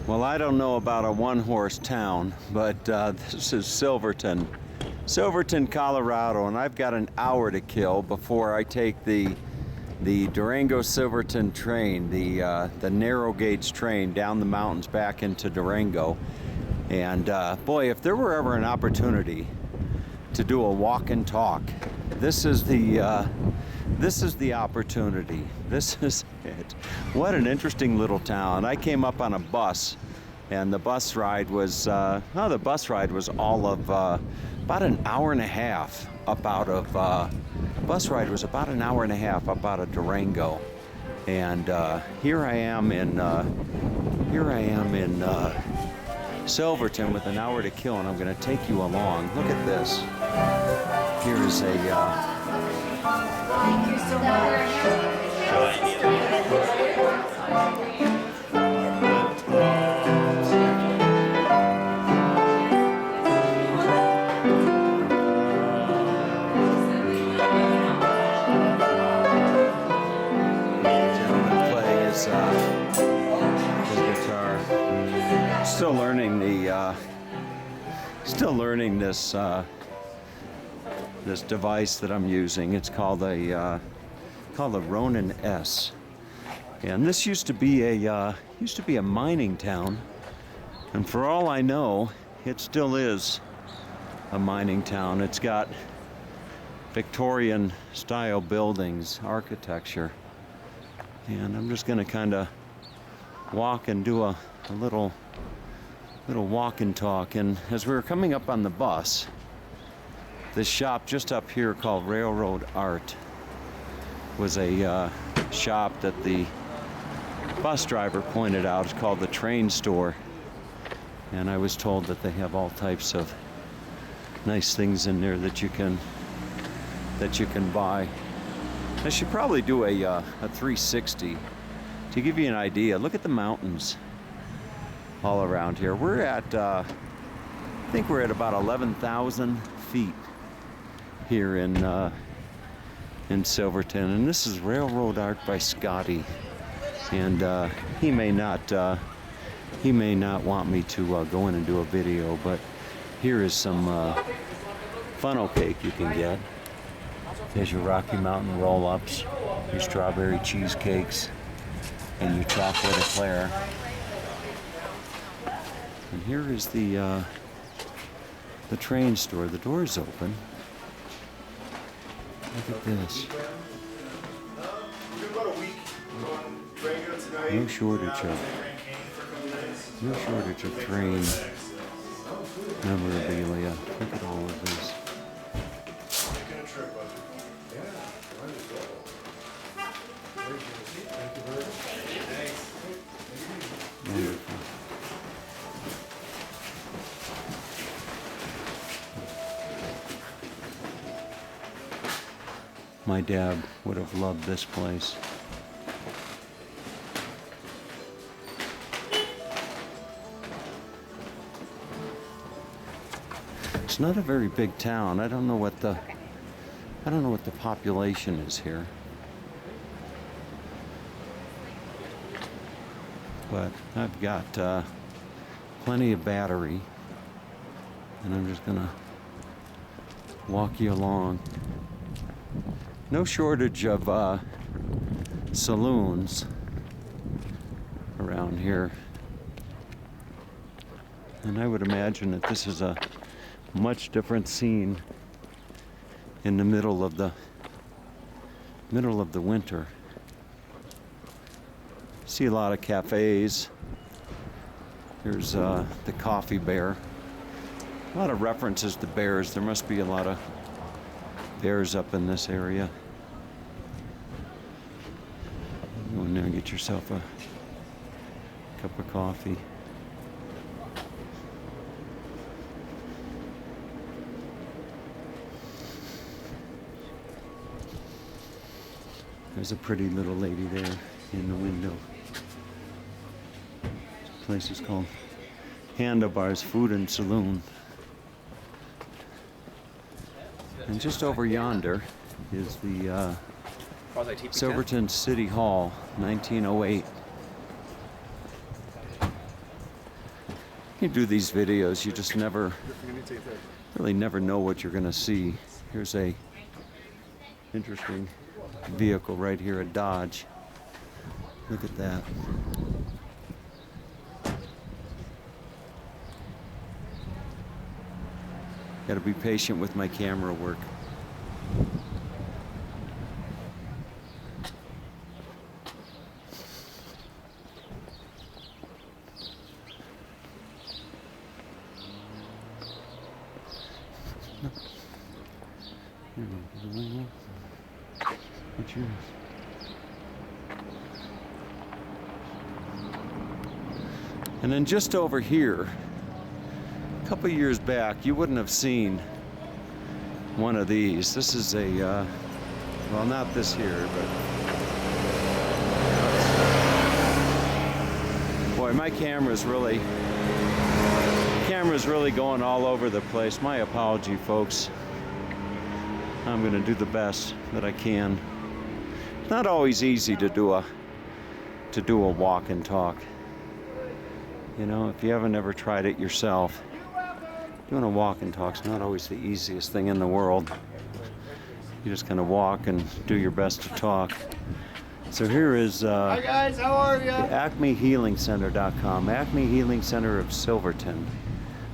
Well, I don't know about a one-horse town, but this is Silverton, Colorado, and I've got an hour to kill before I take the Durango-Silverton train, the narrow gauge train down the mountains back into Durango. And boy, if there were ever an opportunity to do a walk and talk, this is the opportunity. This is it. What an interesting little town. I came up on a bus, and the bus ride was all of about an hour and a half up out of Durango, and here I am in Silverton with an hour to kill, and I'm going to take you along. Look at this. Here is a Thank you so much. gentleman playing his guitar. Still learning this device that I'm using. It's called the Ronin S, and this used to be a mining town, and for all I know, it still is a mining town. It's got Victorian style buildings, architecture, and I'm just going to kind of walk and do a little walk and talk. And as we were coming up on the bus, this shop just up here called Railroad Art was a shop that the bus driver pointed out. It's called the Train Store, and I was told that they have all types of nice things in there that you can buy. I should probably do a 360 to give you an idea. Look at the mountains all around here. We're at I think we're at about 11,000 feet here in Silverton, and this is Railroad Art by Scotty, and he may not want me to go in and do a video, but here is some funnel cake you can get. There's your Rocky Mountain roll-ups, your strawberry cheesecakes, and your chocolate eclair. And here is the train store. The door is open. Look at this. No shortage of train memorabilia. Look at all of this. Wonderful. My dad would have loved this place. It's not a very big town. I don't know what the population is here, but I've got plenty of battery, and I'm just gonna walk you along. No shortage of saloons around here, and I would imagine that this is a much different scene in the middle of the winter. See a lot of cafes. Here's the Coffee Bear. A lot of references to bears. There must be a lot of bears up in this area. Go in there and get yourself a cup of coffee. There's a pretty little lady there in the window. This place is called Handlebars Food and Saloon. And just over yonder is the Silverton City Hall, 1908. You do these videos, you just really never know what you're gonna see. Here's a interesting vehicle right here, a Dodge. Look at that. Gotta be patient with my camera work. What's yours? And then just over here, a couple years back, you wouldn't have seen one of these. This is a, well, not this here, but boy, my camera's really going all over the place. My apology, folks. I'm going to do the best that I can. It's not always easy to do a walk and talk. You know, if you haven't ever tried it yourself, doing a walk and talk's not always the easiest thing in the world. You just kind of walk and do your best to talk. So here is hi guys, how are you? AcneHealingCenter.com, Acne Healing Center of Silverton.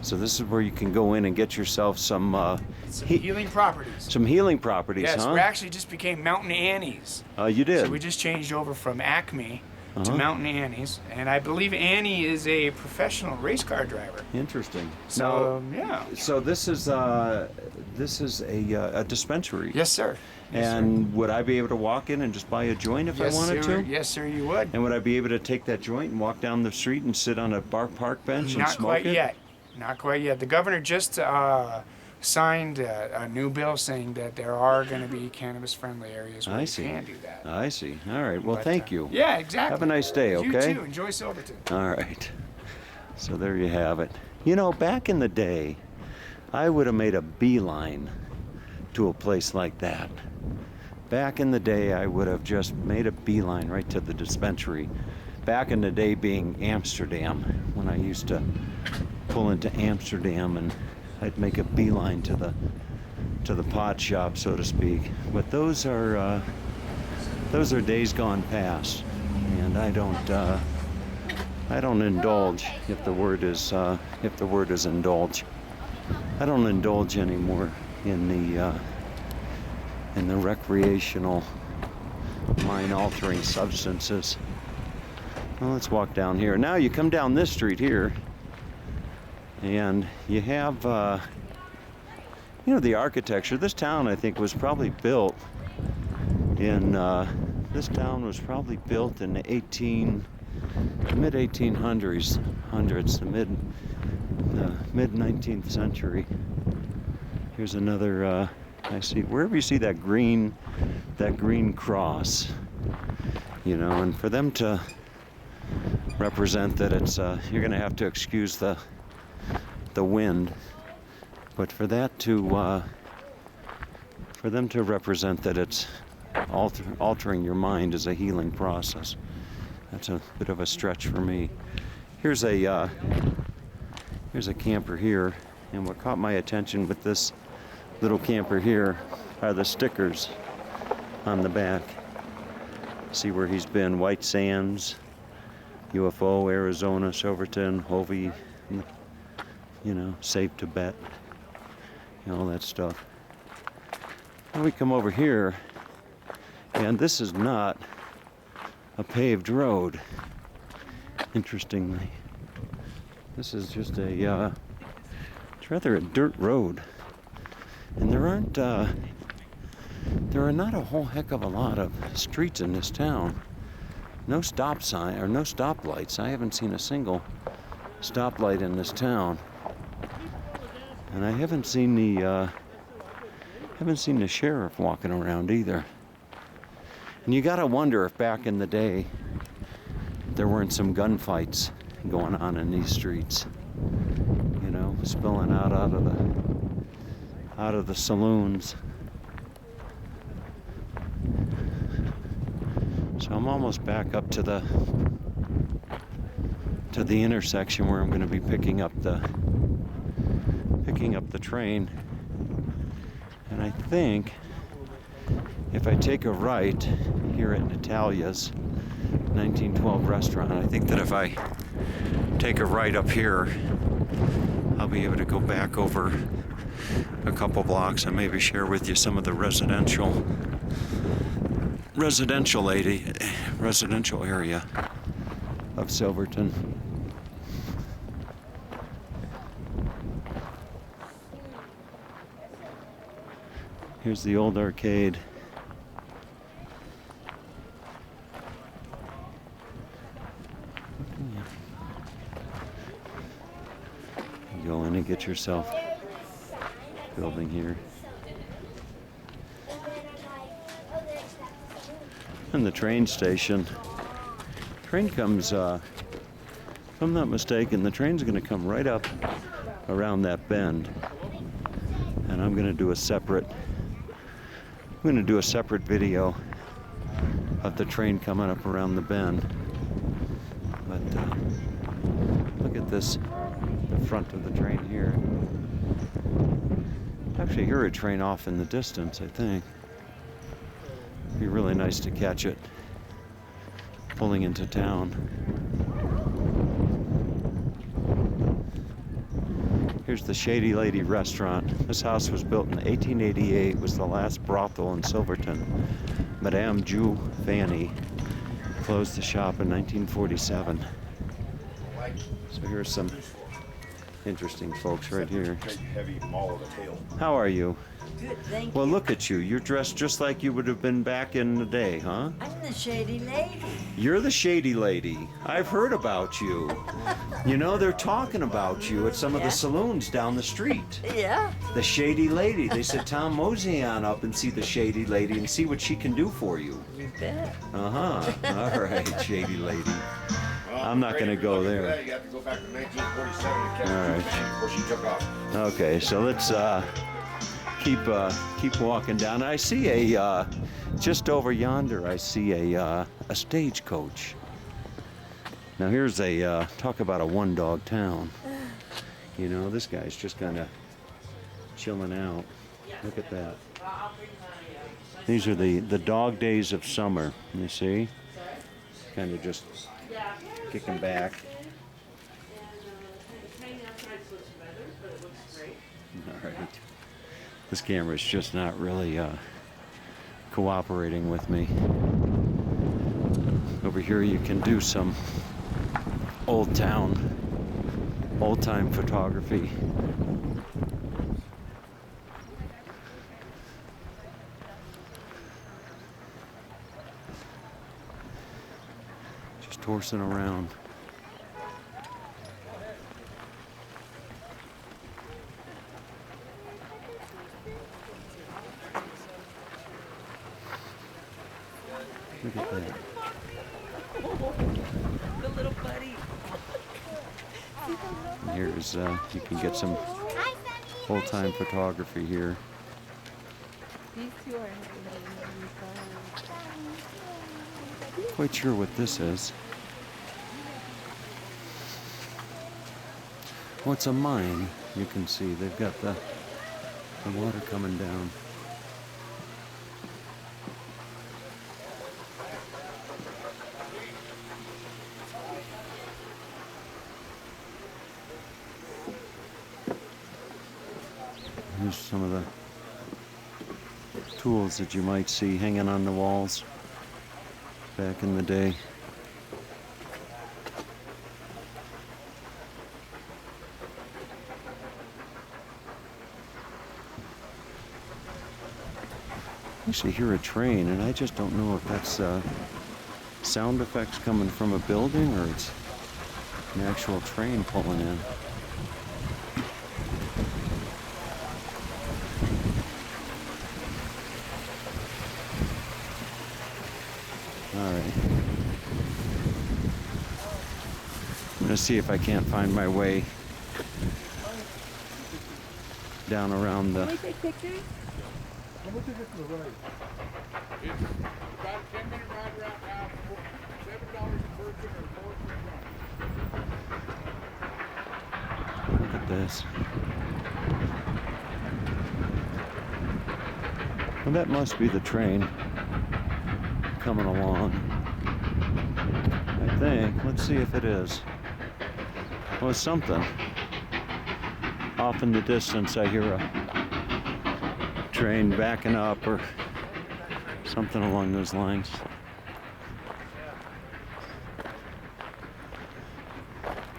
So this is where you can go in and get yourself some healing properties. Some healing properties, yes, huh? we actually just became Mountain Annie's. You did? So we just changed over from Acme to Mountain Annie's, and I believe Annie is a professional race car driver. Interesting. So yeah. So this is a dispensary. Yes, sir. Yes, and sir. Would I be able to walk in and just buy a joint if I wanted to? Yes, sir, you would. And would I be able to take that joint and walk down the street and sit on a park bench and smoke it? Not quite yet. Not quite yet. The governor just signed a new bill saying that there are going to be cannabis-friendly areas where you can do that. I see. All right. Well, thank you. Yeah, exactly. Have a nice day, okay? You too. Enjoy Silverton. All right. So there you have it. You know, back in the day, I would have made a beeline to a place like that. Back in the day, I would have just made a beeline right to the dispensary. Back in the day being Amsterdam, when I used to pull into Amsterdam and I'd make a beeline to the pot shop, so to speak. But those are days gone past, and I don't indulge, if the word is indulge. I don't indulge anymore in the recreational, mind-altering substances. Well, let's walk down here. Now you come down this street here, and you have, you know, the architecture. This town, I think, was probably built in, the mid-1800s, the mid-19th century. Here's another, I see, wherever you see that green cross, you know, and for them to represent that it's, you're going to have to excuse the wind, but for that to, for them to represent that it's altering your mind is a healing process. That's a bit of a stretch for me. Here's a camper here, and what caught my attention with this little camper here are the stickers on the back. See where he's been: White Sands, UFO, Arizona, Silverton, Hovey, you know, Safe Tibet, you know, all that stuff. Now we come over here, and this is not a paved road, interestingly. This is just a, it's rather a dirt road. And there are not a whole heck of a lot of streets in this town. No stop sign, or no stoplights. I haven't seen a single stoplight in this town. And I haven't seen the sheriff walking around either. And you gotta wonder if back in the day there weren't some gunfights going on in these streets. You know, spilling out of the saloons. So I'm almost back up to to the intersection where I'm going to be picking up the train. And I think if I take a right here at Natalia's 1912 restaurant, I think that if I take a right up here, I'll be able to go back over a couple blocks and maybe share with you some of the residential area of Silverton. Here's the old arcade. You go in and get yourself a building here. And the train station. Train comes, if I'm not mistaken, the train's going to come right up around that bend. And I'm going to do a separate video of the train coming up around the bend. But look at this, the front of the train here. Actually hear a train off in the distance, I think. It'd be really nice to catch it pulling into town. Here's the Shady Lady restaurant. This house was built in 1888. It was the last brothel in Silverton. Madame Jew Fanny closed the shop in 1947. So here's some interesting folks right here. How are you? Good, thank Well, you. look at you. You're dressed just like you would have been back in the day, huh? I'm the Shady Lady. You're the Shady Lady. I've heard about you. You know, they're talking about you at some of the saloons down the street. Yeah. The Shady Lady. They said, Tom, mosey on up and see the Shady Lady and see what she can do for you. You bet. Uh-huh. All right, Shady Lady. I'm not going to go there. You have to go back to 1947 to catch All right. before she took off. Okay, so let's keep walking down. I see a just over yonder. I see a stagecoach. Now here's a talk about a one-dog town. You know, this guy's just kind of chilling out. Look at that. These are the dog days of summer. You see, kind of just kicking back. All right. This camera's just not really cooperating with me. Over here you can do some old-time photography. Just horsing around. Look at that. The little buddy. And here's, you can get some old-time photography here. These two are Quite sure what this is. Well, it's a mine. You can see they've got the water coming down. Here's some of the tools that you might see hanging on the walls back in the day. I actually hear a train, and I just don't know if that's sound effects coming from a building or it's an actual train pulling in. I'm gonna see if I can't find my way down around the. Can we take pictures? How much is it to the right? It's about a 10-minute ride around now. $7 a person or more for the ride. this. Well, that must be the train coming along. I think. Let's see if it is. Well, it's something. Off in the distance, I hear a train backing up or something along those lines.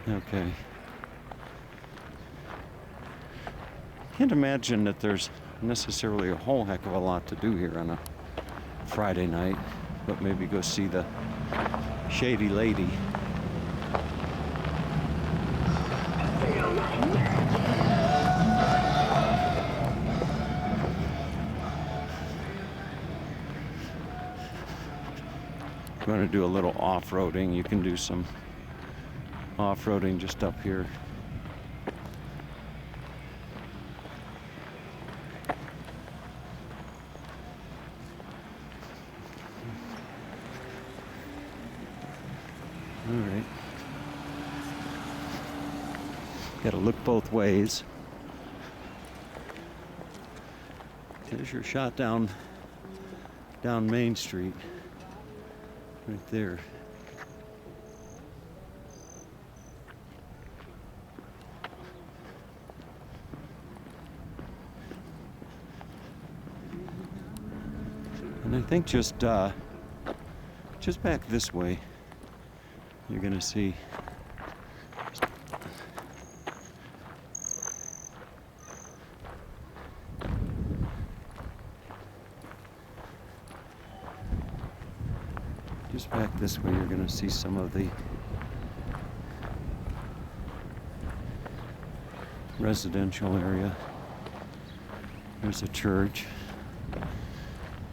Okay. Can't imagine that there's necessarily a whole heck of a lot to do here on a Friday night, but maybe go see the Shady Lady. If you want to do a little off-roading, you can do some off-roading just up here. All right. Got to look both ways. There's your shot down Main Street. Right there. And I think just back this way, you're gonna see just back this way, you're gonna see some of the residential area. There's a church.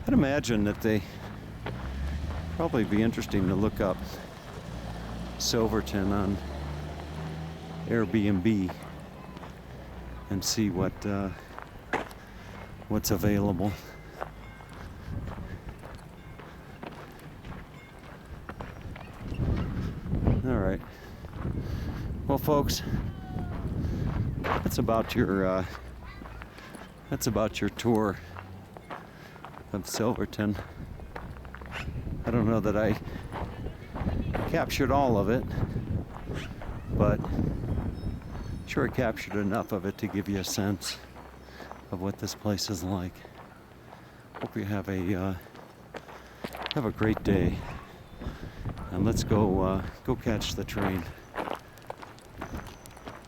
I'd imagine that they probably be interesting to look up Silverton on Airbnb and see what's available. All right. Well, folks, that's about your tour of Silverton. I don't know that I captured all of it, but sure captured enough of it to give you a sense of what this place is like. Hope you have a great day, and let's go catch the train.